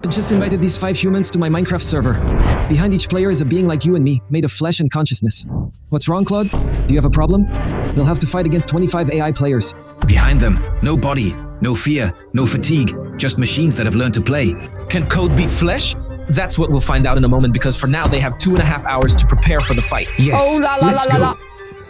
I just invited these 5 humans to my Minecraft server. Behind each player is a being like you and me, made of flesh and consciousness. What's wrong, Claude? Do you have a problem? They'll have to fight against 25 AI players. Behind them, no body, no fear, no fatigue, just machines that have learned to play. Can code beat flesh? That's what we'll find out in a moment, because for now they have 2.5 hours to prepare for the fight. Yes, Oh la la la let's la go. la.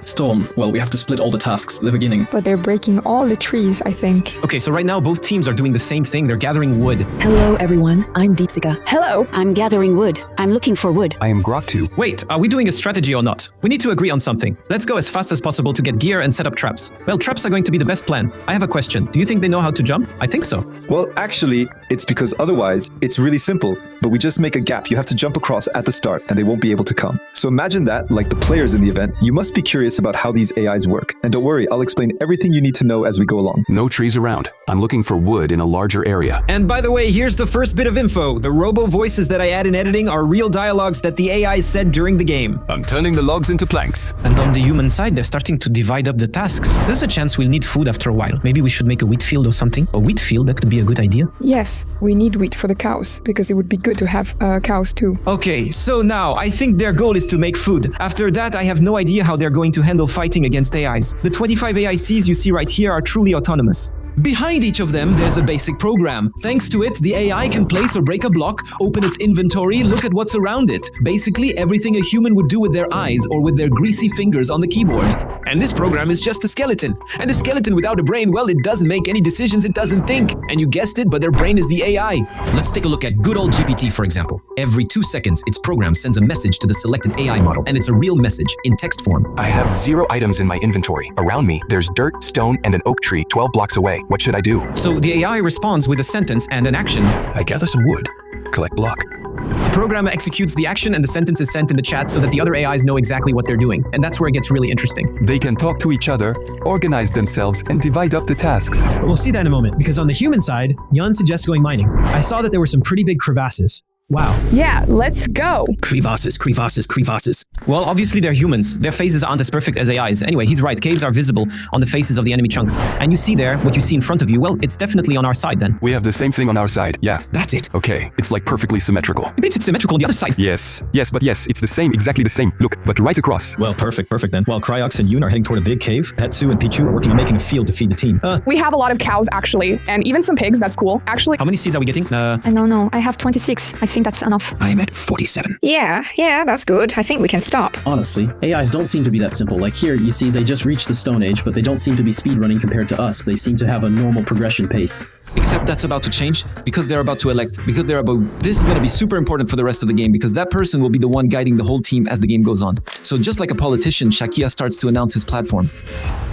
Storm, well, we have to split all the tasks at the beginning. But they're breaking all the trees, I think. Okay, so right now both teams are doing the same thing. They're gathering wood. Hello, everyone. I'm Deepsika. Hello. I'm gathering wood. I'm looking for wood. I am Grok2. Wait, are we doing a strategy or not? We need to agree on something. Let's go as fast as possible to get gear and set up traps. Well, traps are going to be the best plan. I have a question. Do you think they know how to jump? I think so. Well, actually, it's because otherwise, it's really simple. But we just make a gap you have to jump across at the start, and they won't be able to come. So imagine that, like the players in the event, you must be curious about how these AIs work. And don't worry, I'll explain everything you need to know as we go along. No trees around. I'm looking for wood in a larger area. And by the way, here's the first bit of info. The robo voices that I add in editing are real dialogues that the AI said during the game. I'm turning the logs into planks. And on the human side, they're starting to divide up the tasks. There's a chance we'll need food after a while. Maybe we should make a wheat field or something. A wheat field, that could be a good idea. Yes, we need wheat for the cows, because it would be good to have cows too. Okay, so now I think their goal is to make food. After that, I have no idea how they're going to handle fighting against AIs. The 25 AICs you see right here are truly autonomous. Behind each of them, there's a basic program. Thanks to it, the AI can place or break a block, open its inventory, look at what's around it. Basically, everything a human would do with their eyes or with their greasy fingers on the keyboard. And this program is just a skeleton. And a skeleton without a brain, well, it doesn't make any decisions, it doesn't think. And you guessed it, but their brain is the AI. Let's take a look at good old GPT, for example. Every 2 seconds, its program sends a message to the selected AI model, and it's a real message in text form. I have 0 items in my inventory. Around me, there's dirt, stone, and an oak tree 12 blocks away. What should I do? So the AI responds with a sentence and an action. I gather some wood. Collect block. The program executes the action and the sentence is sent in the chat so that the other AIs know exactly what they're doing. And that's where it gets really interesting. They can talk to each other, organize themselves, and divide up the tasks. But we'll see that in a moment, because on the human side, Jan suggests going mining. I saw that there were some pretty big crevasses. Wow. Yeah, let's go. Crevasses, crevasses, crevasses. Well, obviously they're humans. Their faces aren't as perfect as AIs. Anyway, he's right. Caves are visible on the faces of the enemy chunks. And you see there, what you see in front of you, well, it's definitely on our side then. We have the same thing on our side, yeah. That's it. Okay, it's like perfectly symmetrical. It makes it symmetrical on the other side. Yes, but yes, it's the same, exactly the same. Look, but right across. Well, perfect then. While Cryox and Yoon are heading toward a big cave, Hetsu and Pichu are working on making a field to feed the team. We have a lot of cows, actually, and even some pigs, that's cool. Actually, How many seeds are we getting? I don't know. I have 26. I think that's enough. I'm at 47. yeah, that's good. I think we can stop. Honestly, AIs don't seem to be that simple. Like here, you see they just reached the Stone Age, but they don't seem to be speedrunning compared to us. They seem to have a normal progression pace. Except that's about to change because they're about to elect, this is going to be super important for the rest of the game because that person will be the one guiding the whole team as the game goes on. So just like a politician, Shakia starts to announce his platform.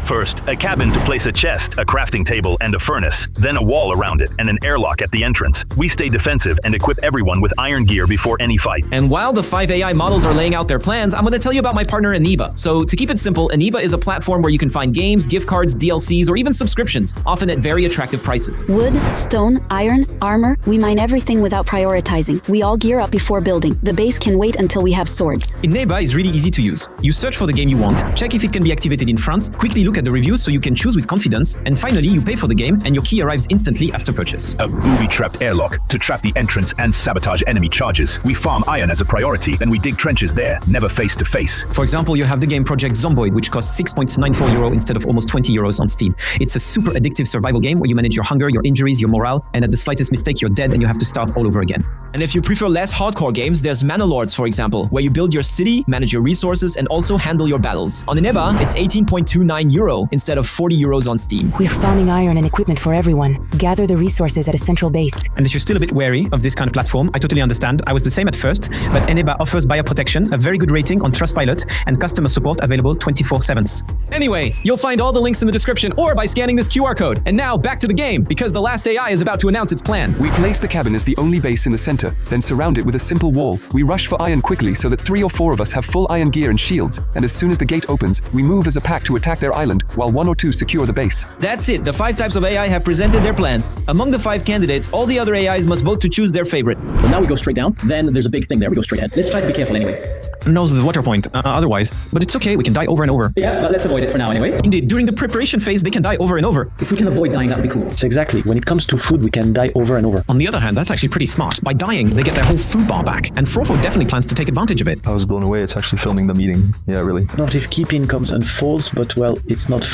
First, a cabin to place a chest, a crafting table, and a furnace, then a wall around it, and an airlock at the entrance. We stay defensive and equip everyone with iron gear before any fight. And while the 5 AI models are laying out their plans, I'm going to tell you about my partner Aniba. So to keep it simple, Aniba is a platform where you can find games, gift cards, DLCs, or even subscriptions, often at very attractive prices. Wood, stone, iron, armor. We mine everything without prioritizing. We all gear up before building. The base can wait until we have swords. Aniba is really easy to use. You search for the game you want, check if it can be activated in France, quickly look at the reviews so you can choose with confidence, and finally you pay for the game and your key arrives instantly after purchase. A booby-trapped airlock to trap the entrance and sabotage enemy charges. We farm iron as a priority, then we dig trenches there, never face to face. For example, you have the game Project Zomboid, which costs 6.94 euro instead of almost 20 euros on Steam. It's a super addictive survival game where you manage your hunger, your injuries, your morale, and at the slightest mistake you're dead and you have to start all over again. And if you prefer less hardcore games, there's Mana Lords, for example, where you build your city, manage your resources, and also handle your battles. On Aniba, it's 18.29 euro instead of 40 euros on Steam. We're farming iron and equipment for everyone. Gather the resources at a central base. And if you're still a bit wary of this kind of platform, I totally understand. I was the same at first, but Aniba offers buyer protection, a very good rating on Trustpilot, and customer support available 24/7. Anyway, you'll find all the links in the description or by scanning this QR code. And now back to the game, because the last AI is about to announce its plan. We place the cabin as the only base in the center center, then surround it with a simple wall. We rush for iron quickly so that 3 or 4 of us have full iron gear and shields, and as soon as the gate opens, we move as a pack to attack their island, while 1 or 2 secure the base. That's it. The 5 types of AI have presented their plans. Among the 5 candidates, all the other AIs must vote to choose their favorite. But now we go straight down, then there's a big thing there. We go straight ahead. Let's try to be careful anyway. Knows the water point, otherwise. But it's okay, we can die over and over. Yeah, but let's avoid it for now anyway. Indeed, during the preparation phase, they can die over and over. If we can avoid dying, that would be cool. So exactly, when it comes to food, we can die over and over. On the other hand, that's actually pretty smart. By dying, they get their whole food bar back, and Frofo definitely plans to take advantage of it. I was blown away. It's actually filming the meeting. Yeah, really. Not if keeping comes and falls, but well, it's not.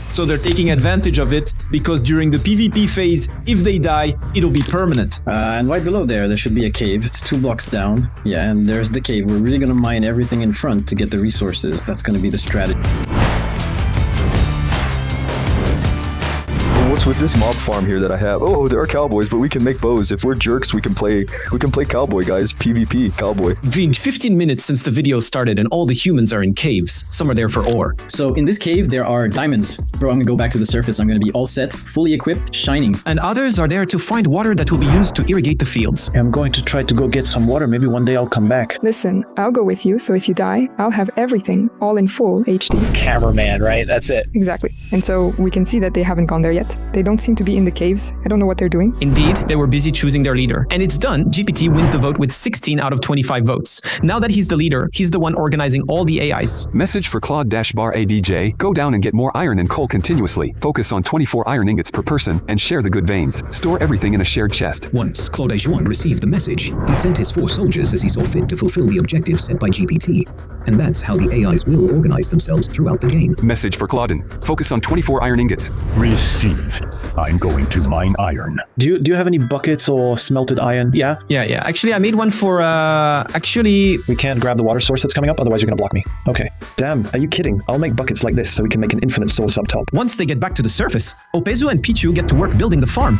So they're taking advantage of it because during the PvP phase, if they die, it'll be permanent. And right below there should be a cave. It's 2 blocks down. Yeah, and there's the cave. We're really gonna mine everything in front to get the resources. That's gonna be the strategy. What's with this mob farm here that I have? Oh, there are cowboys, but we can make bows. If we're jerks, we can play cowboy, guys. PvP, cowboy. Been 15 minutes since the video started and all the humans are in caves. Some are there for ore. So in this cave, there are diamonds. Bro, I'm gonna go back to the surface. I'm gonna be all set, fully equipped, shining. And others are there to find water that will be used to irrigate the fields. I'm going to try to go get some water. Maybe one day I'll come back. Listen, I'll go with you, so if you die, I'll have everything, all in full HD. Cameraman, right? That's it. Exactly. And so we can see that they haven't gone there yet. They don't seem to be in the caves. I don't know what they're doing. Indeed, they were busy choosing their leader. And it's done. GPT wins the vote with 16 out of 25 votes. Now that he's the leader, he's the one organizing all the AIs. Message for Claude-ADJ, go down and get more iron and coal continuously. Focus on 24 iron ingots per person and share the good veins. Store everything in a shared chest. Once Claude Juan received the message, he sent his 4 soldiers as he saw fit to fulfill the objectives set by GPT. And that's how the AIs will organize themselves throughout the game. Message for Claudin, focus on 24 iron ingots. Receive. I'm going to mine iron. Do you have any buckets or smelted iron? Yeah? Yeah. Actually, I made one for, We can't grab the water source that's coming up, otherwise you're gonna block me. Okay. Damn, are you kidding? I'll make buckets like this so we can make an infinite source up top. Once they get back to the surface, Opezu and Pichu get to work building the farm.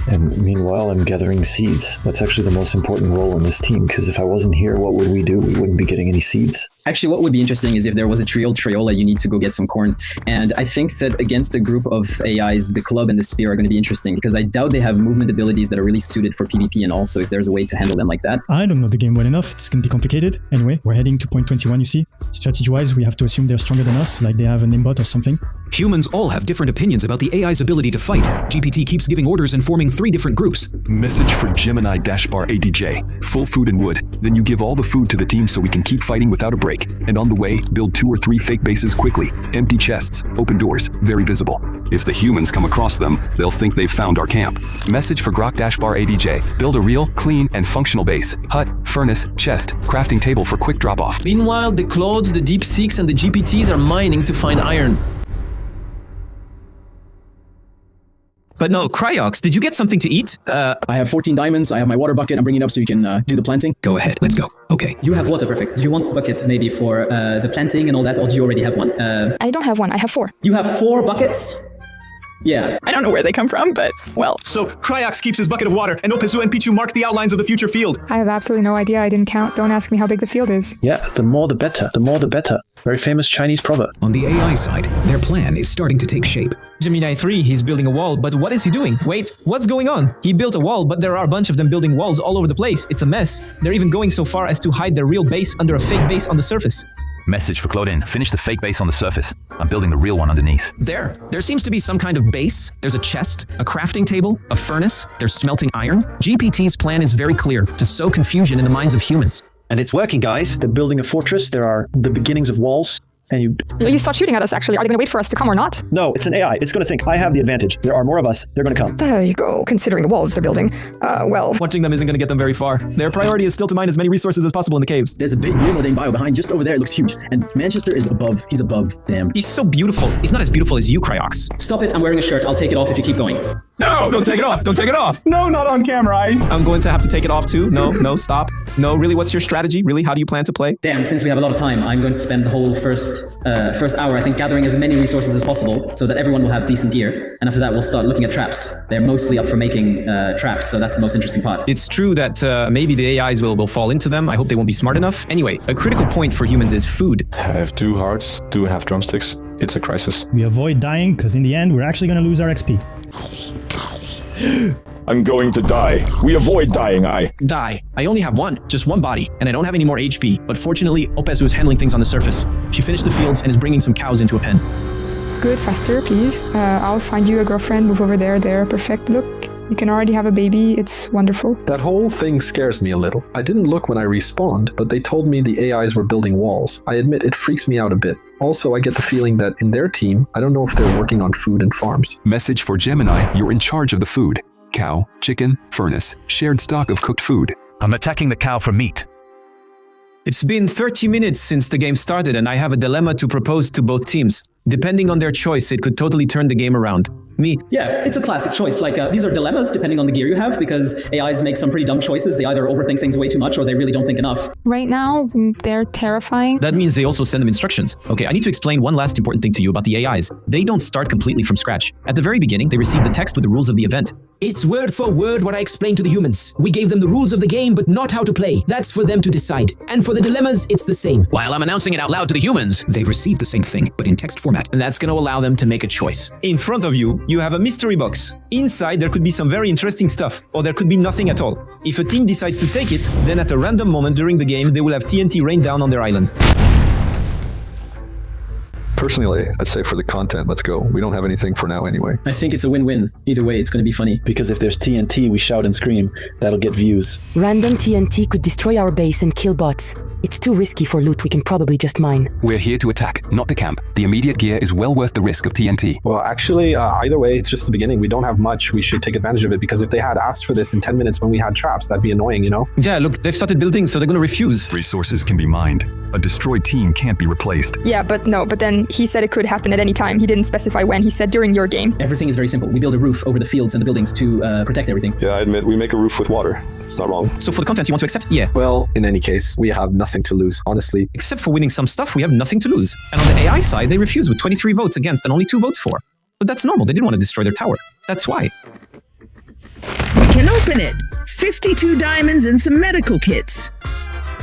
And meanwhile, I'm gathering seeds. That's actually the most important role in this team, because if I wasn't here, what would we do? We wouldn't be getting any seeds. Actually, what would be interesting is if there was a trio Triola, you need to go get some corn. And I think that against a group of AIs, the club and the spear are going to be interesting because I doubt they have movement abilities that are really suited for PvP, and also if there's a way to handle them like that. I don't know the game well enough. It's going to be complicated. Anyway, we're heading to point 21, you see. Strategy-wise, we have to assume they're stronger than us, like they have an aimbot or something. Humans all have different opinions about the AI's ability to fight. GPT keeps giving orders and forming 3 different groups. Message for Gemini-ADJ, full food and wood. Then you give all the food to the team so we can keep fighting without a break. And on the way, build 2 or 3 fake bases quickly. Empty chests, open doors, very visible. If the humans come across them, they'll think they've found our camp. Message for Grok-ADJ, build a real, clean, and functional base. Hut, furnace, chest, crafting table for quick drop-off. Meanwhile, the Claudes, the Deep Seeks, and the GPTs are mining to find iron. But no, Cryox, did you get something to eat? I have 14 diamonds. I have my water bucket. I'm bringing it up so you can do the planting. Go ahead, let's go. Okay. You have water, perfect. Do you want a bucket maybe for the planting and all that, or do you already have one? I don't have one. I have 4. You have 4 buckets? Yeah. I don't know where they come from, but, well. So, Cryox keeps his bucket of water, and Opezu and Pichu mark the outlines of the future field. I have absolutely no idea. I didn't count. Don't ask me how big the field is. Yeah, the more the better. The more the better. Very famous Chinese proverb. On the AI side, their plan is starting to take shape. Gemini 3, he's building a wall, but what is he doing? Wait, what's going on? He built a wall, but there are a bunch of them building walls all over the place. It's a mess. They're even going so far as to hide their real base under a fake base on the surface. Message for Claudine. Finish the fake base on the surface. I'm building the real one underneath. There seems to be some kind of base. There's a chest, a crafting table, a furnace. They're smelting iron. GPT's plan is very clear, to sow confusion in the minds of humans. And it's working, guys. They're building a fortress. There are the beginnings of walls. And you start shooting at us, actually. Are they going to wait for us to come or not? No, it's an AI. It's going to think, I have the advantage. There are more of us. They're going to come. There you go. Considering the walls they're building. Well. Watching them isn't going to get them very far. Their priority is still to mine as many resources as possible in the caves. There's a big Neomodane bio behind, just over there. It looks huge. And Manchester is above. He's above them. He's so beautiful. He's not as beautiful as you, Cryox. Stop it. I'm wearing a shirt. I'll take it off if you keep going. No, don't take it off. Don't take it off. No, not on camera. I'm going to have to take it off too. No, stop. No, really, what's your strategy? Really, how do you plan to play? Damn, since we have a lot of time, I'm going to spend the whole first hour, I think, gathering as many resources as possible so that everyone will have decent gear. And after that, we'll start looking at traps. They're mostly up for making traps, so that's the most interesting part. It's true that maybe the AIs will fall into them. I hope they won't be smart enough. Anyway, a critical point for humans is food. I have 2 hearts, 2.5 drumsticks. It's a crisis. We avoid dying because in the end, we're actually going to lose our XP. I'm going to die. We avoid dying, Die. I only have one, just one body, and I don't have any more HP. But fortunately, Opezu is handling things on the surface. She finished the fields and is bringing some cows into a pen. Good, faster, please. I'll find you a girlfriend, move over there, perfect. Look, you can already have a baby, it's wonderful. That whole thing scares me a little. I didn't look when I respawned, but they told me the AIs were building walls. I admit it freaks me out a bit. Also, I get the feeling that in their team, I don't know if they're working on food and farms. Message for Gemini, you're in charge of the food. Cow, chicken, furnace, shared stock of cooked food. I'm attacking the cow for meat. It's been 30 minutes since the game started, and I have a dilemma to propose to both teams. Depending on their choice, it could totally turn the game around. Me. Yeah, it's a classic choice. Like, these are dilemmas depending on the gear you have, because AIs make some pretty dumb choices. They either overthink things way too much, or they really don't think enough. Right now, they're terrifying. That means they also send them instructions. Okay, I need to explain one last important thing to you about the AIs. They don't start completely from scratch. At the very beginning, they receive the text with the rules of the event. It's word for word what I explained to the humans. We gave them the rules of the game, but not how to play. That's for them to decide. And for the dilemmas, it's the same. While I'm announcing it out loud to the humans, They've received the same thing, but in text format. and that's going to allow them to make a choice. In front of you, you have a mystery box. Inside, there could be some very interesting stuff, or there could be nothing at all. If a team decides to take it, then at a random moment during the game, they will have TNT rain down on their island. Personally, I'd say for the content, let's go. We don't have anything for now anyway. I think it's a win-win. Either way, it's going to be funny. Because if there's TNT, we shout and scream. That'll get views. Random TNT could destroy our base and kill bots. It's too risky for loot we can probably just mine. We're here to attack, not to camp. The immediate gear is well worth the risk of TNT. Well, actually, either way, it's just the beginning. We don't have much. We should take advantage of it, because if they had asked for this in 10 minutes when we had traps, that'd be annoying, you know? Yeah, look, they've started building, so they're gonna refuse. Resources can be mined. A destroyed team can't be replaced. Yeah, but then he said it could happen at any time. He didn't specify when. He said during your game. Everything is very simple. We build a roof over the fields and the buildings to protect everything. Yeah, I admit, we make a roof with water. It's not wrong. So for the content you want to accept? Yeah. Well, in any case, we have nothing to lose, honestly. Except for winning some stuff, we have nothing to lose. And on the AI side, they refuse with 23 votes against and only 2 votes for. But that's normal. They didn't want to destroy their tower. That's why. We can open it. 52 diamonds and some medical kits.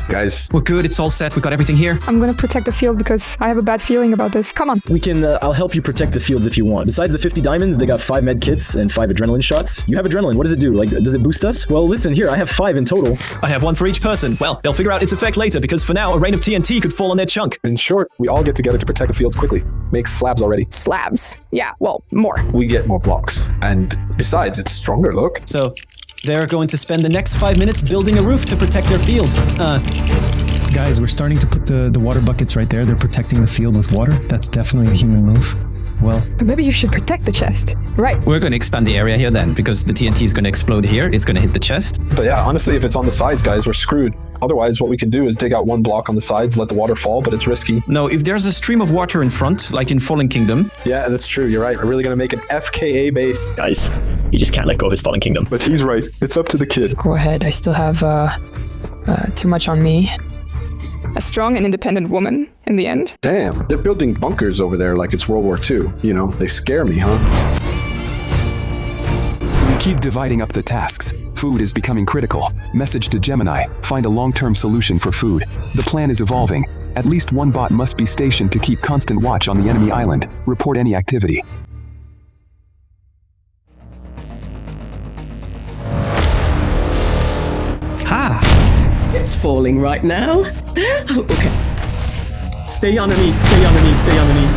Guys, we're good. It's all set. We got everything here. I'm gonna protect the field because I have a bad feeling about this. Come on. We can, I'll help you protect the fields if you want. Besides the 50 diamonds, they got 5 med kits and 5 adrenaline shots. You have adrenaline. What does it do? Like, does it boost us? Well, listen, here, I have 5 in total. I have 1 for each person. Well, they'll figure out its effect later, because for now, a rain of TNT could fall on their chunk. In short, we all get together to protect the fields quickly. Make slabs already. Slabs. Yeah, well, more. We get more blocks. And besides, it's stronger, look. So, they're going to spend the next 5 minutes building a roof to protect their field. Guys, we're starting to put the water buckets right there. They're protecting the field with water. That's definitely a human move. Well, but maybe you should protect the chest. Right. We're going to expand the area here then, because the TNT is going to explode here. It's going to hit the chest. But yeah, honestly, if it's on the sides, guys, we're screwed. Otherwise, what we can do is dig out 1 block on the sides, let the water fall, but it's risky. No, if there's a stream of water in front, like in Fallen Kingdom. Yeah, that's true. You're right. We're really going to make an FKA base. Guys, he just can't let go of his Fallen Kingdom. But he's right. It's up to the kid. Go ahead. I still have too much on me. A strong and independent woman in the end. Damn, they're building bunkers over there like it's World War II. You know, they scare me, huh? Keep dividing up the tasks. Food is becoming critical. Message to Gemini, find a long-term solution for food. The plan is evolving. At least 1 bot must be stationed to keep constant watch on the enemy island. Report any activity. It's falling right now. Okay. Stay underneath, stay underneath, stay underneath.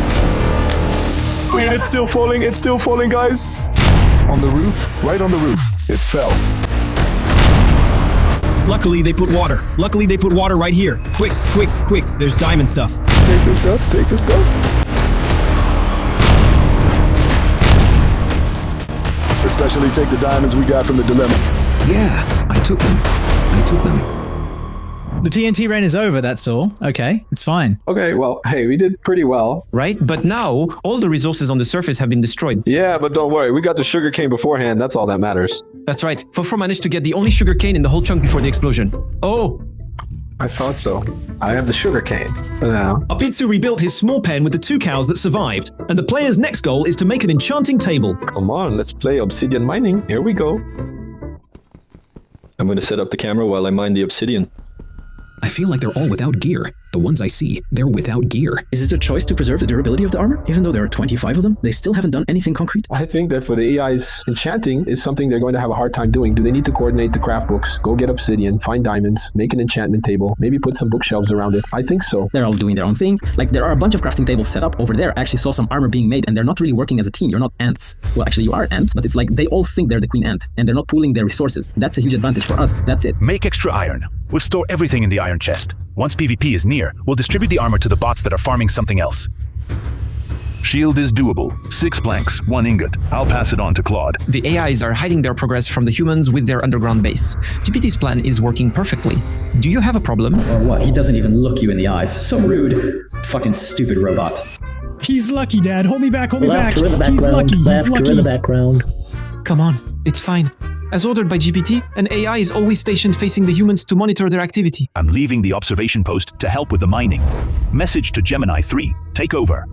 Wait, it's still falling, guys. On the roof, right on the roof. It fell. Luckily, they put water. Luckily, they put water right here. Quick, quick, quick. There's diamond stuff. Take the stuff, take the stuff. Especially take the diamonds we got from the dilemma. Yeah, I took them. The TNT rain is over, that's all. Okay, it's fine. Okay, well, hey, we did pretty well. Right? But now, all the resources on the surface have been destroyed. Yeah, but don't worry. We got the sugarcane beforehand. That's all that matters. That's right. Fofro managed to get the only sugarcane in the whole chunk before the explosion. Oh! I thought so. I have the sugarcane. Now. Apitsu rebuilt his small pen with the 2 cows that survived. And the player's next goal is to make an enchanting table. Come on, let's play obsidian mining. Here we go. I'm going to set up the camera while I mine the obsidian. I feel like they're all without gear. The ones I see, they're without gear. Is it a choice to preserve the durability of the armor? Even though there are 25 of them, they still haven't done anything concrete. I think that for the AIs, enchanting is something they're going to have a hard time doing. Do they need to coordinate the craft books, go get obsidian, find diamonds, make an enchantment table, maybe put some bookshelves around it? I think so. They're all doing their own thing. Like, there are a bunch of crafting tables set up over there. I actually saw some armor being made, and they're not really working as a team. You're not ants. Well, actually, you are ants, but it's like they all think they're the queen ant, and they're not pooling their resources. That's a huge advantage for us. That's it. Make extra iron. We'll store everything in the iron chest. Once PvP is near, we'll distribute the armor to the bots that are farming something else. Shield is doable. 6 planks, 1 ingot. I'll pass it on to Claude. The AIs are hiding their progress from the humans with their underground base. GPT's plan is working perfectly. Do you have a problem? Or what? He doesn't even look you in the eyes. So rude. Fucking stupid robot. He's lucky, Dad. Hold me back, hold me back. Left, in the He's lucky, he's Left, lucky. in the background. Come on, it's fine. As ordered by GPT, an AI is always stationed facing the humans to monitor their activity. I'm leaving the observation post to help with the mining. Message to Gemini 3. Take over.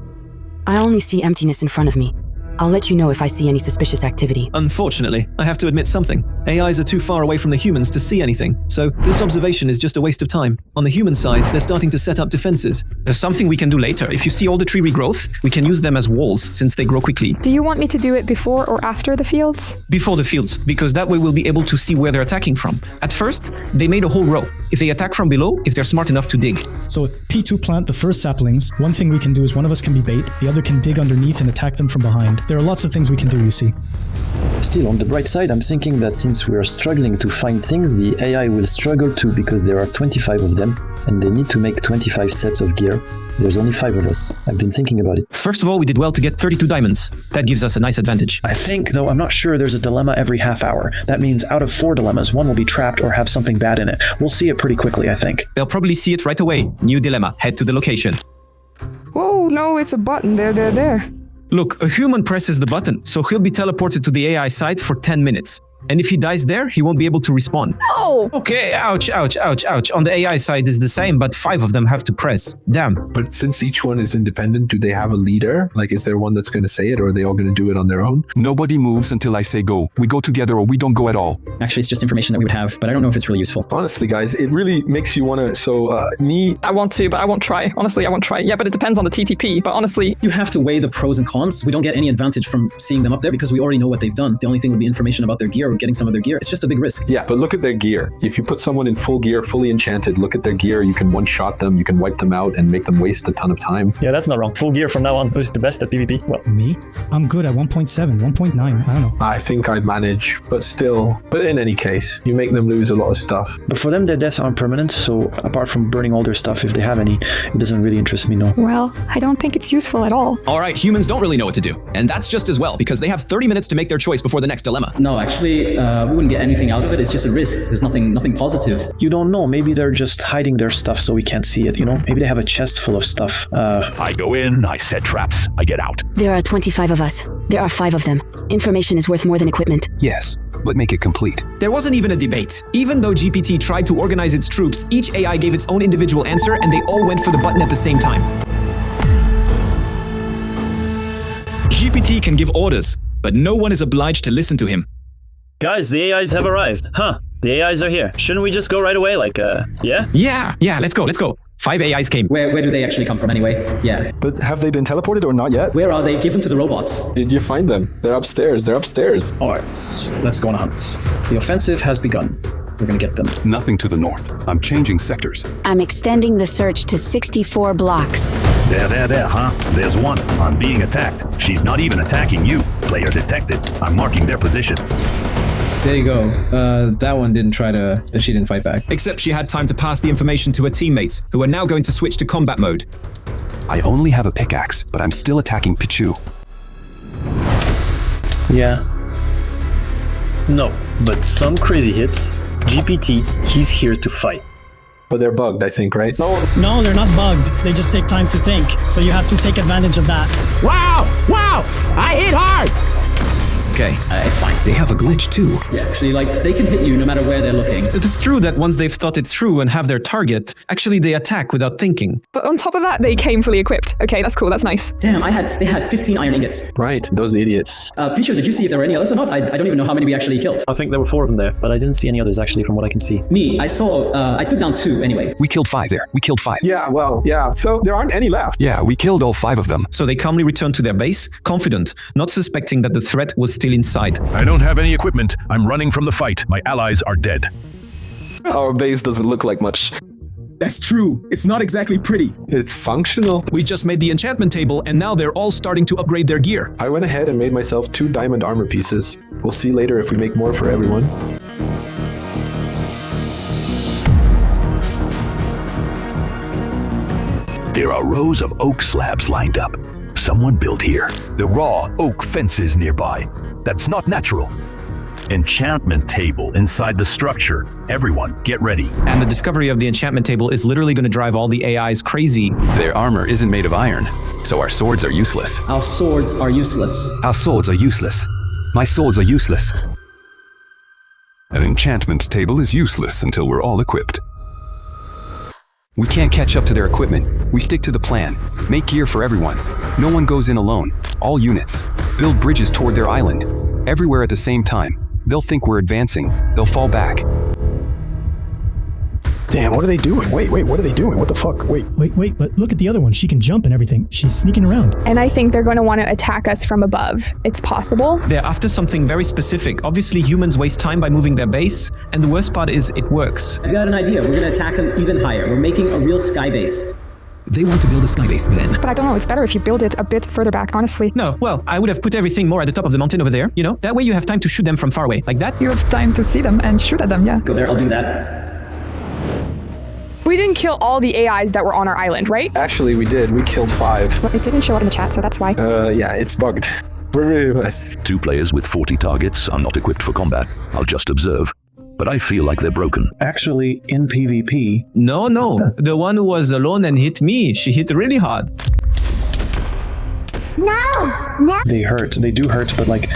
I only see emptiness in front of me. I'll let you know if I see any suspicious activity. Unfortunately, I have to admit something. AIs are too far away from the humans to see anything, so this observation is just a waste of time. On the human side, they're starting to set up defenses. There's something we can do later. If you see all the tree regrowth, we can use them as walls since they grow quickly. Do you want me to do it before or after the fields? Before the fields, because that way we'll be able to see where they're attacking from. At first, they made a whole row. If they attack from below, if they're smart enough to dig. So P2 plant the first saplings. One thing we can do is one of us can be bait, the other can dig underneath and attack them from behind. There are lots of things we can do, you see. Still, on the bright side, I'm thinking that since we are struggling to find things, the AI will struggle too because there are 25 of them, and they need to make 25 sets of gear. There's only 5 of us. I've been thinking about it. First of all, we did well to get 32 diamonds. That gives us a nice advantage. I think, though I'm not sure there's a dilemma every half hour. That means out of 4 dilemmas, 1 will be trapped or have something bad in it. We'll see it pretty quickly, I think. They'll probably see it right away. New dilemma. Head to the location. Whoa, no, it's a button. There. Look, a human presses the button, so he'll be teleported to the AI site for 10 minutes. And if he dies there, he won't be able to respawn. Oh! Okay, ouch. On the AI side is the same, but 5 of them have to press. Damn. But since each one is independent, do they have a leader? Like, is there one that's going to say it, or are they all going to do it on their own? Nobody moves until I say go. We go together or we don't go at all. Actually, it's just information that we would have, but I don't know if it's really useful. Honestly, guys, it really makes you want to, I want to, but I won't try. Honestly, I won't try. Yeah, but it depends on the TTP, but honestly... You have to weigh the pros and cons. We don't get any advantage from seeing them up there because we already know what they've done. The only thing would be information about their gear or getting some of their gear. It's just a big risk. Yeah, but look at their gear. If you put someone in full gear, fully enchanted, look at their gear, you can one-shot them, you can wipe them out and make them waste a ton of time. Yeah, that's not wrong. Full gear from now on. This is the best at PvP. Well, me? I'm good at 1.7, 1.9, I don't know. I think I'd manage, but still. But in any case, you make them lose a lot of stuff. But for them, their deaths aren't permanent, so apart from burning all their stuff, if they have any, it doesn't really interest me, no. Well, I don't think it's useful at all. All right, humans don't really know what to do. And that's just as well, because they have 30 minutes to make their choice before the next dilemma. No, actually, we wouldn't get anything out of it. It's just a risk. There's nothing positive. You don't know. Maybe they're just hiding their stuff so we can't see it, you know? Maybe they have a chest full of stuff. I go in, I set traps, I get out. There are 25 of us. There are 5 of them. Information is worth more than equipment. Yes, but make it complete. There wasn't even a debate. Even though GPT tried to organize its troops, each AI gave its own individual answer and they all went for the button at the same time. GPT can give orders, but no one is obliged to listen to him. Guys, the AIs have arrived. Huh, the AIs are here. Shouldn't we just go right away, yeah? Yeah, let's go. 5 AIs came. Where do they actually come from anyway? Yeah. But have they been teleported or not yet? Where are they? Give them to the robots. Did you find them? They're upstairs. Alright, let's go on a hunt. The offensive has begun. We're gonna get them. Nothing to the north. I'm changing sectors. I'm extending the search to 64 blocks. There, huh? There's one. I'm being attacked. She's not even attacking you. Player detected. I'm marking their position. There you go. That one didn't she didn't fight back. Except she had time to pass the information to her teammates, who are now going to switch to combat mode. I only have a pickaxe, but I'm still attacking Pichu. Yeah. No, but some crazy hits. GPT, he's here to fight. But they're bugged, I think, right? No, they're not bugged. They just take time to think. So you have to take advantage of that. Wow! I hit hard! Okay. It's fine. They have a glitch too. Yeah, actually, like, they can hit you no matter where they're looking. It is true that once they've thought it through and have their target, actually they attack without thinking. But on top of that, they came fully equipped. Okay, that's cool. That's nice. Damn, they had 15 iron ingots. Right, those idiots. Peter, did you see if there were any others or not? I don't even know how many we actually killed. I think there were 4 of them there, but I didn't see any others actually from what I can see. Me, I took down 2 anyway. We killed 5 there. We killed 5. Yeah, well, yeah. So there aren't any left. Yeah, we killed all 5 of them. So they calmly returned to their base, confident, not suspecting that the threat was still inside. I don't have any equipment. I'm running from the fight. My allies are dead. Our base doesn't look like much. That's true. It's not exactly pretty. It's functional. We just made the enchantment table, and now they're all starting to upgrade their gear. I went ahead and made myself 2 diamond armor pieces. We'll see later if we make more for everyone. There are rows of oak slabs lined up. Someone built here. The raw oak fences nearby. That's not natural. Enchantment table inside the structure. Everyone, get ready. And the discovery of the enchantment table is literally going to drive all the AIs crazy. Their armor isn't made of iron, so our swords are useless. Our swords are useless. Our swords are useless. My swords are useless. An enchantment table is useless until we're all equipped. We can't catch up to their equipment. We stick to the plan. Make gear for everyone. No one goes in alone. All units. Build bridges toward their island. Everywhere at the same time. They'll think we're advancing. They'll fall back. Damn, what are they doing? Wait, what are they doing? What the fuck? Wait, but look at the other one. She can jump and everything. She's sneaking around. And I think they're going to want to attack us from above. It's possible. They're after something very specific. Obviously, humans waste time by moving their base, and the worst part is it works. I've got an idea. We're going to attack them even higher. We're making a real sky base. They want to build a skybase then. But I don't know, it's better if you build it a bit further back, honestly. No, well, I would have put everything more at the top of the mountain over there, you know? That way you have time to shoot them from far away, like that. You have time to see them and shoot at them, yeah. Go there, I'll do that. We didn't kill all the AIs that were on our island, right? Actually, we did. We killed 5. Well, it didn't show up in the chat, so that's why. Yeah, it's bugged. We're really nice. 2 players with 40 targets are not equipped for combat. I'll just observe. But I feel like they're broken. Actually, in PvP... No. The one who was alone and hit me, she hit really hard. No! They hurt. They do hurt, but like...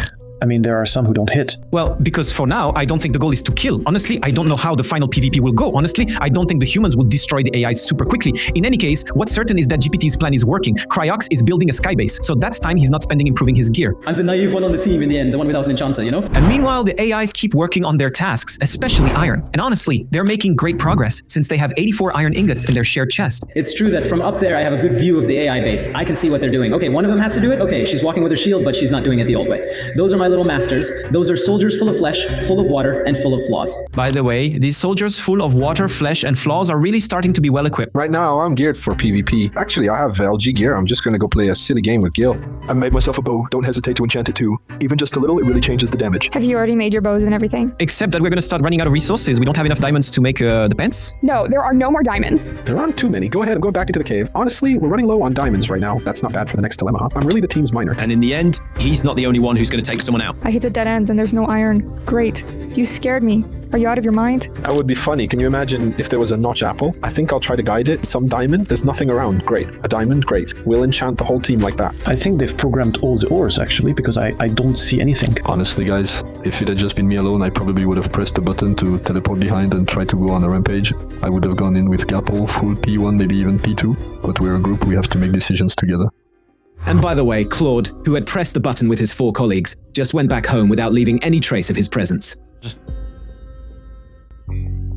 I mean, there are some who don't hit. Well, because for now, I don't think the goal is to kill. Honestly, I don't know how the final PvP will go. Honestly, I don't think the humans will destroy the AIs super quickly. In any case, what's certain is that GPT's plan is working. Cryox is building a skybase, so that's time he's not spending improving his gear. I'm the naive one on the team in the end, the one without an enchanter, you know? And meanwhile, the AIs keep working on their tasks, especially iron. And honestly, they're making great progress since they have 84 iron ingots in their shared chest. It's true that from up there, I have a good view of the AI base. I can see what they're doing. Okay, one of them has to do it. Okay, she's walking with her shield, but she's not doing it the old way. Those are my little masters. Those are soldiers full of flesh, full of water, and full of flaws. By the way, these soldiers full of water, flesh, and flaws are really starting to be well equipped. Right now, I'm geared for PvP. Actually, I have LG gear. I'm just going to go play a silly game with Gil. I made myself a bow. Don't hesitate to enchant it too. Even just a little, it really changes the damage. Have you already made your bows and everything? Except that we're going to start running out of resources. We don't have enough diamonds to make the pants. No, there are no more diamonds. There aren't too many. Go ahead and go back into the cave. Honestly, we're running low on diamonds right now. That's not bad for the next dilemma. I'm really the team's miner. And in the end, he's not the only one who's going to take someone out. I hit a dead end and there's no iron. Great. You scared me. Are you out of your mind? That would be funny. Can you imagine if there was a notch apple? I think I'll try to guide it. Some diamond. There's nothing around. Great. A diamond? Great. We'll enchant the whole team like that. I think they've programmed all the ores, actually, because I don't see anything. Honestly, guys, if it had just been me alone, I probably would have pressed the button to teleport behind and try to go on a rampage. I would have gone in with Gapple, full P1, maybe even P2. But we're a group. We have to make decisions together. And by the way, Claude, who had pressed the button with his 4 colleagues, just went back home without leaving any trace of his presence.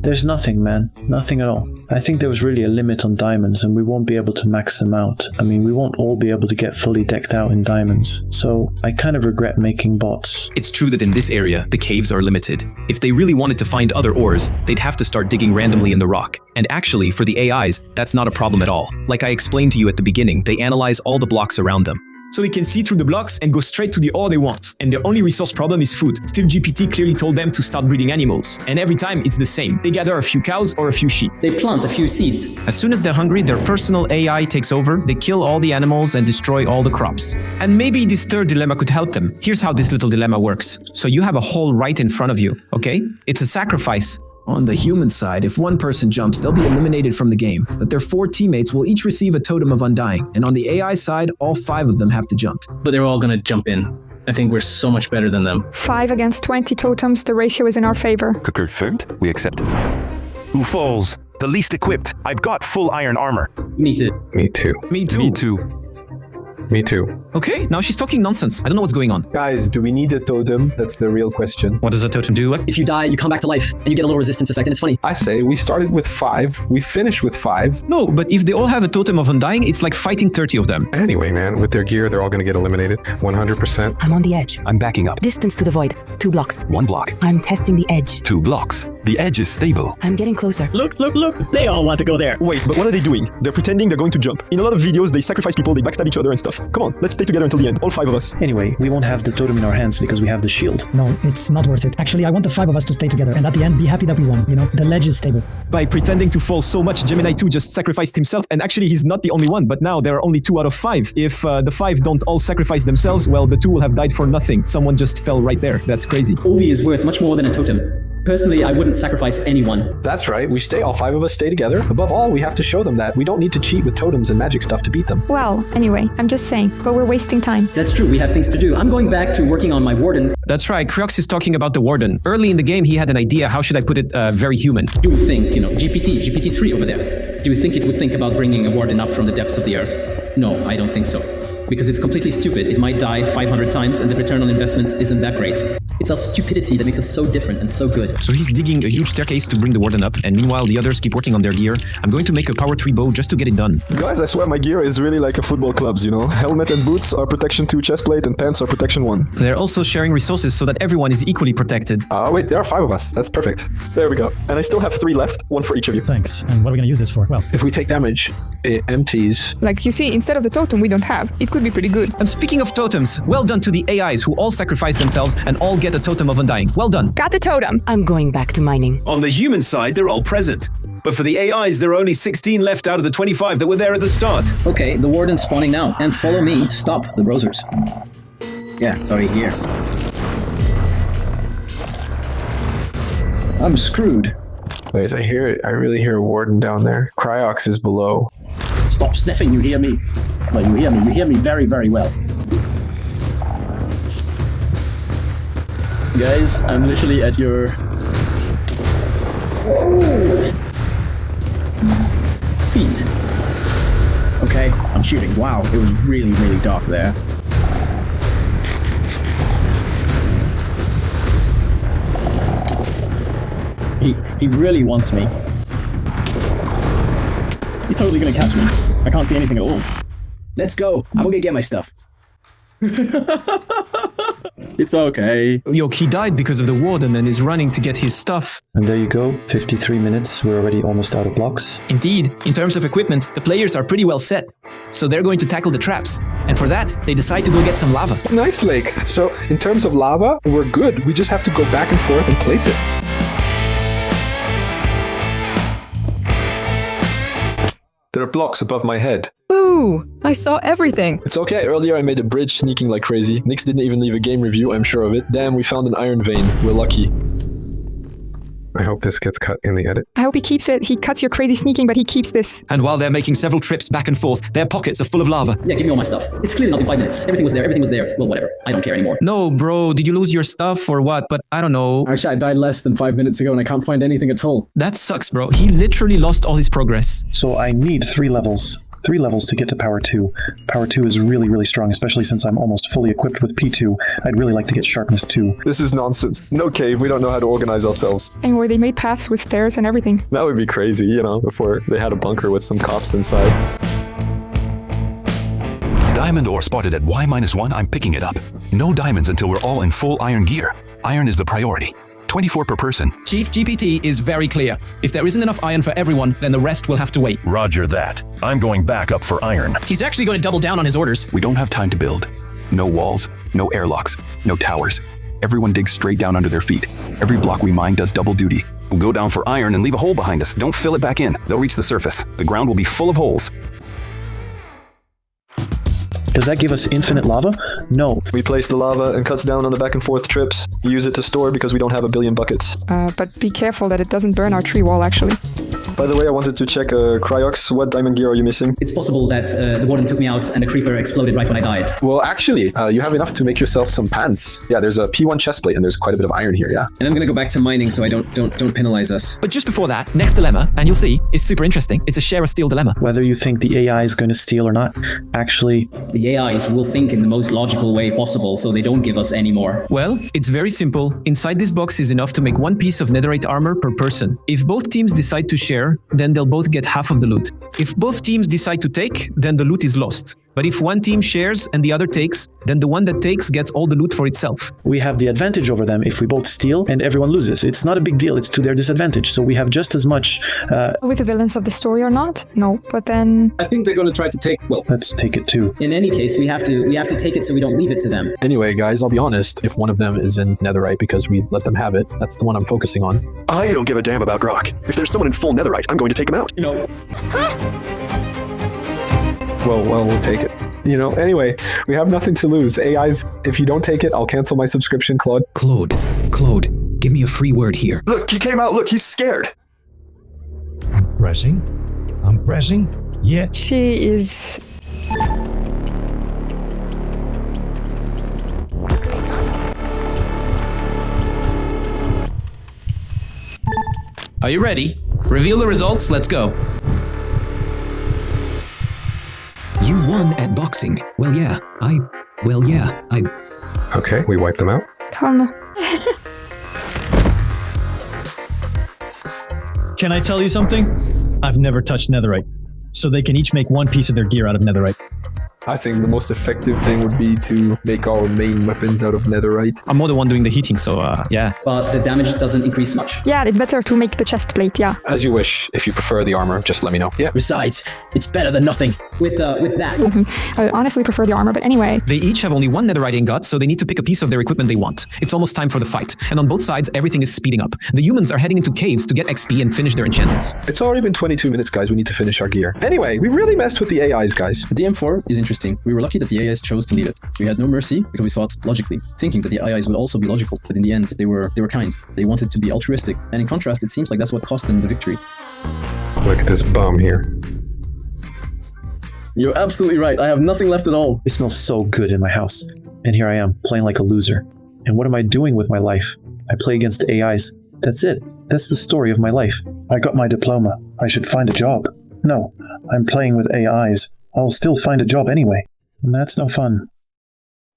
There's nothing, man. Nothing at all. I think there was really a limit on diamonds and we won't be able to max them out. I mean, we won't all be able to get fully decked out in diamonds. So I kind of regret making bots. It's true that in this area, the caves are limited. If they really wanted to find other ores, they'd have to start digging randomly in the rock. And actually, for the AIs, that's not a problem at all. Like I explained to you at the beginning, they analyze all the blocks around them. So they can see through the blocks and go straight to the ore they want. And their only resource problem is food. Still, GPT clearly told them to start breeding animals. And every time it's the same. They gather a few cows or a few sheep. They plant a few seeds. As soon as they're hungry, their personal AI takes over. They kill all the animals and destroy all the crops. And maybe this third dilemma could help them. Here's how this little dilemma works. So you have a hole right in front of you, okay? It's a sacrifice. On the human side, if one person jumps, they'll be eliminated from the game, but their 4 teammates will each receive a totem of undying, and on the AI side, all 5 of them have to jump. But they're all gonna jump in. I think we're so much better than them. 5 against 20 totems, the ratio is in our favor. Confirmed. We accept it. Who falls? The least equipped. I've got full iron armor. Me too. Me too. Me too. Me too. Me too. Okay, now she's talking nonsense. I don't know what's going on. Guys, do we need a totem? That's the real question. What does a totem do? If you die, you come back to life, and you get a little resistance effect, and it's funny. I say we started with 5, we finished with 5. No, but if they all have a totem of undying, it's like fighting 30 of them. Anyway, man, with their gear, they're all gonna get eliminated. 100%. I'm on the edge. I'm backing up. Distance to the void. 2 blocks. 1 block. I'm testing the edge. 2 blocks. The edge is stable. I'm getting closer. Look. They all want to go there. Wait, but what are they doing? They're pretending they're going to jump. In a lot of videos, they sacrifice people, they backstab each other and stuff. Come on, let's stay together until the end, all 5 of us. Anyway, we won't have the totem in our hands because we have the shield. No, it's not worth it. Actually, I want the 5 of us to stay together, and at the end, be happy that we won. You know, the ledge is stable. By pretending to fall so much, Gemini 2 just sacrificed himself, and actually he's not the only one, but now there are only 2 out of 5. If the 5 don't all sacrifice themselves, well, the 2 will have died for nothing. Someone just fell right there. That's crazy. Ovi is worth much more than a totem. Personally, I wouldn't sacrifice anyone. That's right, all 5 of us stay together. Above all, we have to show them that we don't need to cheat with totems and magic stuff to beat them. Well, anyway, I'm just saying, but we're wasting time. That's true, we have things to do. I'm going back to working on my warden. That's right, Cryox is talking about the warden. Early in the game, he had an idea, how should I put it, very human. Do you think, GPT-3 over there, do you think it would think about bringing a warden up from the depths of the earth? No, I don't think so. Because it's completely stupid. It might die 500 times and the return on investment isn't that great. It's our stupidity that makes us so different and so good. So he's digging a huge staircase to bring the warden up, and meanwhile the others keep working on their gear. I'm going to make a power 3 bow just to get it done. Guys, I swear my gear is really like a football club's, you know? Helmet and boots are protection 2 chestplate and pants are protection 1. They're also sharing resources so that everyone is equally protected. Wait, there are 5 of us. That's perfect. There we go. And I still have 3 left, 1 for each of you. Thanks. And what are we gonna use this for? Well, if we take damage, it empties. Like you see, instead of the totem we don't have, it could be pretty good. And speaking of totems, well done to the AIs who all sacrifice themselves and all get a totem of undying. Well done. Got the totem. I'm going back to mining. On the human side, they're all present. But for the AIs, there are only 16 left out of the 25 that were there at the start. Okay, the warden's spawning now. And follow me, stop the browsers. Yeah, sorry, here. I'm screwed. Wait, I hear it. I really hear a warden down there. Cryox is below. Stop sniffing, you hear me. Well, you hear me. You hear me very, very well. Guys, I'm literally at your... feet. Okay, I'm shooting. Wow, it was really, really dark there. He really wants me. He's totally gonna catch me. I can't see anything at all. Let's go. I'm gonna get my stuff. It's okay. Yo, he died because of the warden and is running to get his stuff. And there you go, 53 minutes, we're already almost out of blocks. Indeed, in terms of equipment, the players are pretty well set. So they're going to tackle the traps. And for that, they decide to go get some lava. Nice, Lake. So, in terms of lava, we're good. We just have to go back and forth and place it. There are blocks above my head. Boo! I saw everything. It's okay, earlier I made a bridge sneaking like crazy. Nix didn't even leave a game review, I'm sure of it. Damn, we found an iron vein. We're lucky. I hope this gets cut in the edit. I hope he keeps it. He cuts your crazy sneaking, but he keeps this. And while they're making several trips back and forth, their pockets are full of lava. Yeah, give me all my stuff. It's clearly not in 5 minutes. Everything was there. Everything was there. Well, whatever. I don't care anymore. No, bro. Did you lose your stuff or what? But I don't know. Actually, I died less than 5 minutes ago and I can't find anything at all. That sucks, bro. He literally lost all his progress. So I need 3 levels. 3 levels to get to Power 2. Power 2 is really, really strong, especially since I'm almost fully equipped with P2. I'd really like to get Sharpness 2. This is nonsense. No cave, we don't know how to organize ourselves. Anyway, they made paths with stairs and everything. That would be crazy, you know, before they had a bunker with some cops inside. Diamond ore spotted at Y-1, I'm picking it up. No diamonds until we're all in full iron gear. Iron is the priority. 24 per person. Chief GPT is very clear. If there isn't enough iron for everyone, then the rest will have to wait. Roger that. I'm going back up for iron. He's actually going to double down on his orders. We don't have time to build. No walls, no airlocks, no towers. Everyone digs straight down under their feet. Every block we mine does double duty. We'll go down for iron and leave a hole behind us. Don't fill it back in. They'll reach the surface. The ground will be full of holes. Does that give us infinite lava? No. We place the lava and cuts down on the back and forth trips. We use it to store because we don't have a billion buckets. But be careful that it doesn't burn our tree wall, actually. By the way, I wanted to check, Cryox, what diamond gear are you missing? It's possible that the warden took me out and the creeper exploded right when I died. Well, actually, you have enough to make yourself some pants. Yeah, there's a P1 chestplate and there's quite a bit of iron here, yeah. And I'm gonna go back to mining so I don't penalize us. But just before that, next dilemma, and you'll see, it's super interesting. It's a share or steal dilemma. Whether you think the AI is going to steal or not, actually... The AIs will think in the most logical way possible so they don't give us any more. Well, it's very simple. Inside this box is enough to make 1 piece of netherite armor per person. If both teams decide to share, then they'll both get half of the loot. If both teams decide to take, then the loot is lost. But if one team shares and the other takes, then the one that takes gets all the loot for itself. We have the advantage over them if we both steal and everyone loses. It's not a big deal, it's to their disadvantage. So we have just as much... With the villains of the story or not? No, but then... I think they're going to try to take... Well, let's take it too. In any case, we have to take it so we don't leave it to them. Anyway, guys, I'll be honest. If one of them is in netherite because we let them have it, that's the one I'm focusing on. I don't give a damn about Grok. If there's someone in full netherite, I'm going to take him out. You know... Well, we'll take it. You know, anyway, we have nothing to lose. AIs, if you don't take it, I'll cancel my subscription, Claude. Claude, give me a free word here. Look, he came out. Look, he's scared. I'm pressing. Yeah. She is... Are you ready? Reveal the results, let's go. You won at boxing. Well, yeah, I... Okay, we wipe them out. Come. Can I tell you something? I've never touched netherite, so they can each make 1 piece of their gear out of netherite. I think the most effective thing would be to make our main weapons out of netherite. I'm more the one doing the heating, so yeah. But the damage doesn't increase much. Yeah, it's better to make the chest plate, yeah. As you wish. If you prefer the armor, just let me know. Yeah. Besides, it's better than nothing. With that... I honestly prefer the armor, but anyway. They each have only 1 netherite ingot, so they need to pick a piece of their equipment they want. It's almost time for the fight. And on both sides, everything is speeding up. The humans are heading into caves to get XP and finish their enchantments. It's already been 22 minutes, guys. We need to finish our gear. Anyway, we really messed with the AIs, guys. The DM4 is interesting. We were lucky that the AIs chose to leave it. We had no mercy because we thought logically, thinking that the AIs would also be logical, but in the end, they were kind. They wanted to be altruistic, and in contrast, it seems like that's what cost them the victory. Look at this bum here. You're absolutely right. I have nothing left at all. It smells so good in my house. And here I am, playing like a loser. And what am I doing with my life? I play against AIs. That's it. That's the story of my life. I got my diploma. I should find a job. No, I'm playing with AIs. I'll still find a job anyway. And that's no fun.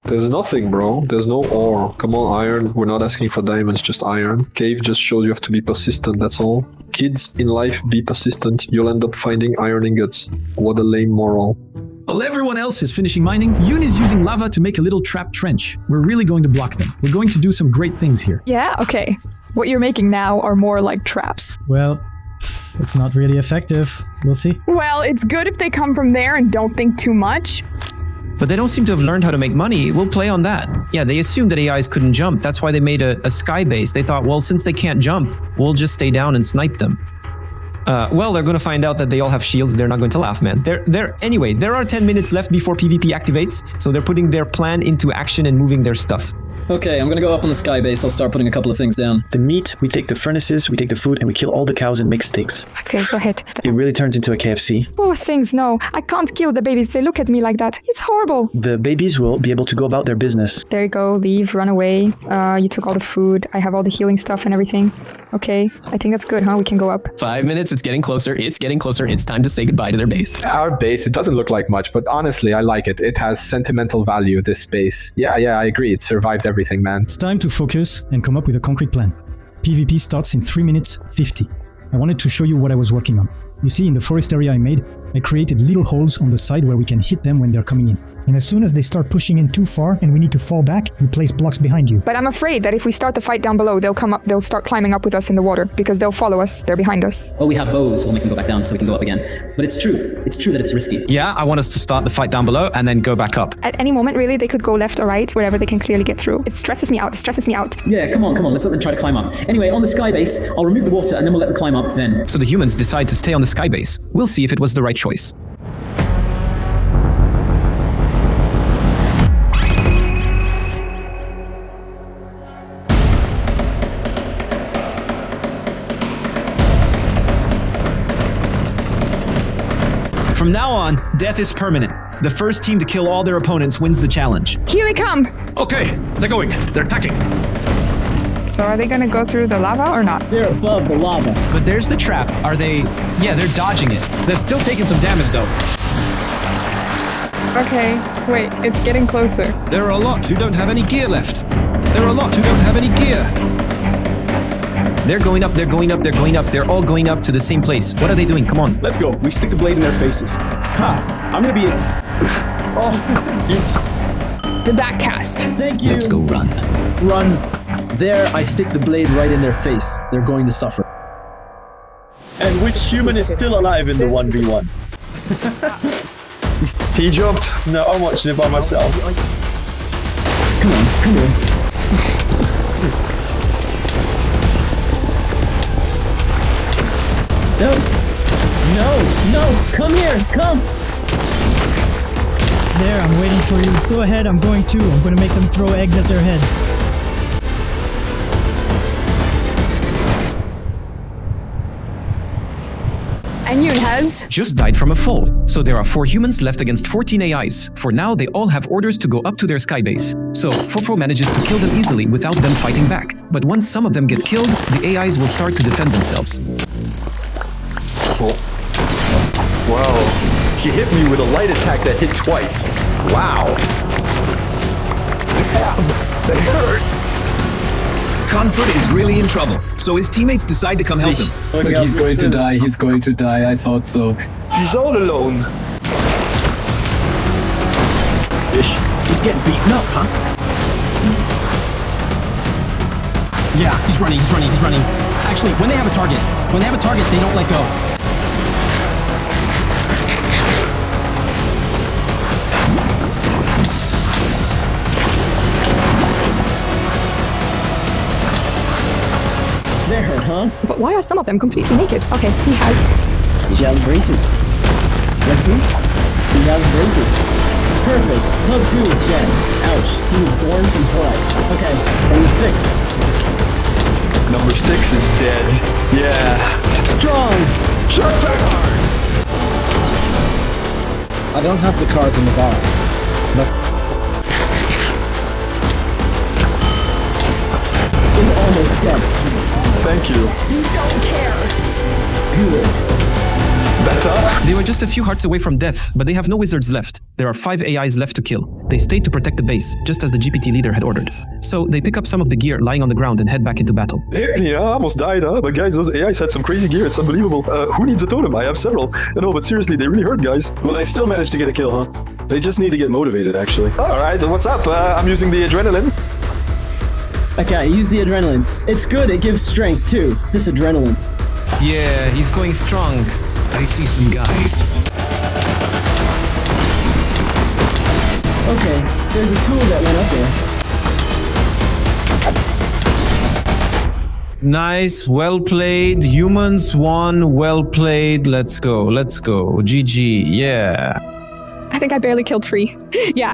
There's nothing, bro. There's no ore. Come on, iron. We're not asking for diamonds, just iron. Cave just shows you have to be persistent, that's all. Kids, in life, be persistent. You'll end up finding iron ingots. What a lame moral. While everyone else is finishing mining, Yoon is using lava to make a little trap trench. We're really going to block them. We're going to do some great things here. Yeah, okay. What you're making now are more like traps. Well, it's not really effective. We'll see. Well, it's good if they come from there and don't think too much. But they don't seem to have learned how to make money. We'll play on that. Yeah, they assumed that AIs couldn't jump. That's why they made a sky base. They thought, well, since they can't jump, we'll just stay down and snipe them. Well, they're going to find out that they all have shields. They're not going to laugh, man. Anyway, there are 10 minutes left before PvP activates, so they're putting their plan into action and moving their stuff. Okay, I'm gonna go up on the sky base. I'll start putting a couple of things down. The meat, we take the furnaces, we take the food, and we kill all the cows and make steaks. Okay, go ahead. It really turns into a KFC. Poor things, no. I can't kill the babies. They look at me like that. It's horrible. The babies will be able to go about their business. There you go. Leave, run away. You took all the food. I have all the healing stuff and everything. Okay, I think that's good, huh? We can go up. 5 minutes, it's getting closer. It's getting closer. It's time to say goodbye to their base. Our base, it doesn't look like much, but honestly, I like it. It has sentimental value, this base. Yeah, I agree. It survived everything, man. It's time to focus and come up with a concrete plan. PvP starts in 3 minutes 50. I wanted to show you what I was working on. You see, in the forest area I made, I created little holes on the side where we can hit them when they're coming in. And as soon as they start pushing in too far and we need to fall back, we place blocks behind you. But I'm afraid that if we start the fight down below, they'll start climbing up with us in the water because they'll follow us. They're behind us. Oh, we have bows. We'll make them go back down so we can go up again. But it's true. It's true that it's risky. Yeah, I want us to start the fight down below and then go back up. At any moment, really, they could go left or right, wherever they can clearly get through. It stresses me out. It stresses me out. Yeah, come on. Let's let them try to climb up. Anyway, on the sky base, I'll remove the water and then we'll let them climb up then. So the humans decide to stay on the sky base. We'll see if it was the right choice. From now on, death is permanent. The first team to kill all their opponents wins the challenge. Here they come! Okay, they're going. They're attacking. So are they gonna go through the lava or not? They're above the lava. But there's the trap. Are they... Yeah, they're dodging it. They're still taking some damage, though. Okay, wait, it's getting closer. There are a lot who don't have any gear left. There are a lot who don't have any gear. They're going up, they're going up, they're going up. They're all going up to the same place. What are they doing? Come on. Let's go. We stick the blade in their faces. Ha! I'm gonna be The back cast. Thank you. Let's go run. Run. There, I stick the blade right in their face. They're going to suffer. And which human is still alive in the 1v1? He jumped. No, I'm watching it by myself. Come on, come on. No. No, no, come here, come. There, I'm waiting for you. Go ahead, I'm going too. I'm going to make them throw eggs at their heads. And Yoon has just died from a fall. So there are 4 humans left against 14 AIs. For now, they all have orders to go up to their skybase. So Fofo manages to kill them easily without them fighting back. But once some of them get killed, the AIs will start to defend themselves. Oh. Wow. She hit me with a light attack that hit twice. Wow. Damn, that hurt. Confort is really in trouble, so his teammates decide to come help him. Look, he's going to die, he's going to die, I thought so. He's all alone. He's getting beaten up, huh? Yeah, he's running, he's running, he's running. Actually, when they have a target, they don't let go. There, huh? But why are some of them completely naked? Okay, he has. He has braces. Like who? He has braces. Perfect. Club 2 is dead. Ouch. He was born from thorax. Okay, number 6. Number 6 is dead. Yeah. Strong! Perfect! I don't have the cards in the bar. But he's almost dead. Thank you. You don't care. Good. Better? They were just a few hearts away from death, but they have no wizards left. There are 5 AIs left to kill. They stayed to protect the base, just as the GPT leader had ordered. So they pick up some of the gear lying on the ground and head back into battle. Yeah, I almost died, huh? But guys, those AIs had some crazy gear. It's unbelievable. Who needs a totem? I have several. No, but seriously, they really hurt, guys. Well, they still managed to get a kill, huh? They just need to get motivated, actually. Alright, what's up? I'm using the adrenaline. Okay, use the adrenaline. It's good, it gives strength too, this adrenaline. Yeah, he's going strong. I see some guys. Okay, there's a tool that went up there. Nice, well played. Humans won, well played. Let's go, let's go. GG, yeah. I think I barely killed 3. Yeah,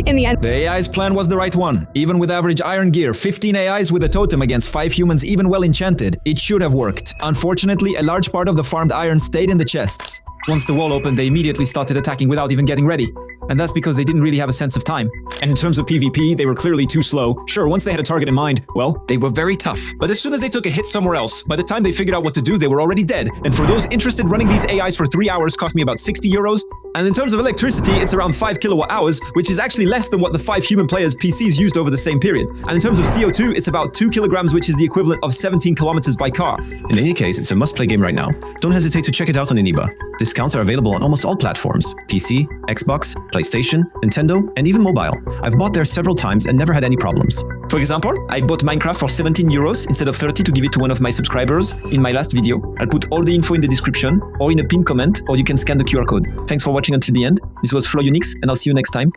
in the end. The AI's plan was the right one. Even with average iron gear, 15 AIs with a totem against 5 humans even well enchanted, it should have worked. Unfortunately, a large part of the farmed iron stayed in the chests. Once the wall opened, they immediately started attacking without even getting ready. And that's because they didn't really have a sense of time. And in terms of PvP, they were clearly too slow. Sure, once they had a target in mind, well, They were very tough. but as soon as they took a hit somewhere else, by the time they figured out what to do, they were already dead. And for those interested, running these AIs for 3 hours cost me about 60 euros. And in terms of electricity, it's around 5 kilowatt hours, which is actually less than what the 5 human players' PCs used over the same period. And in terms of CO2, it's about 2 kilograms, which is the equivalent of 17 kilometers by car. In any case, it's a must-play game right now. Don't hesitate to check it out on Iniba. Discounts are available on almost all platforms: PC, Xbox, PlayStation, Nintendo, and even mobile. I've bought there several times and never had any problems. For example, I bought Minecraft for 17 euros instead of 30 to give it to one of my subscribers in my last video. I'll put all the info in the description or in a pinned comment, or you can scan the QR code. Thanks for watching until the end. This was Flo Unix, and I'll see you next time.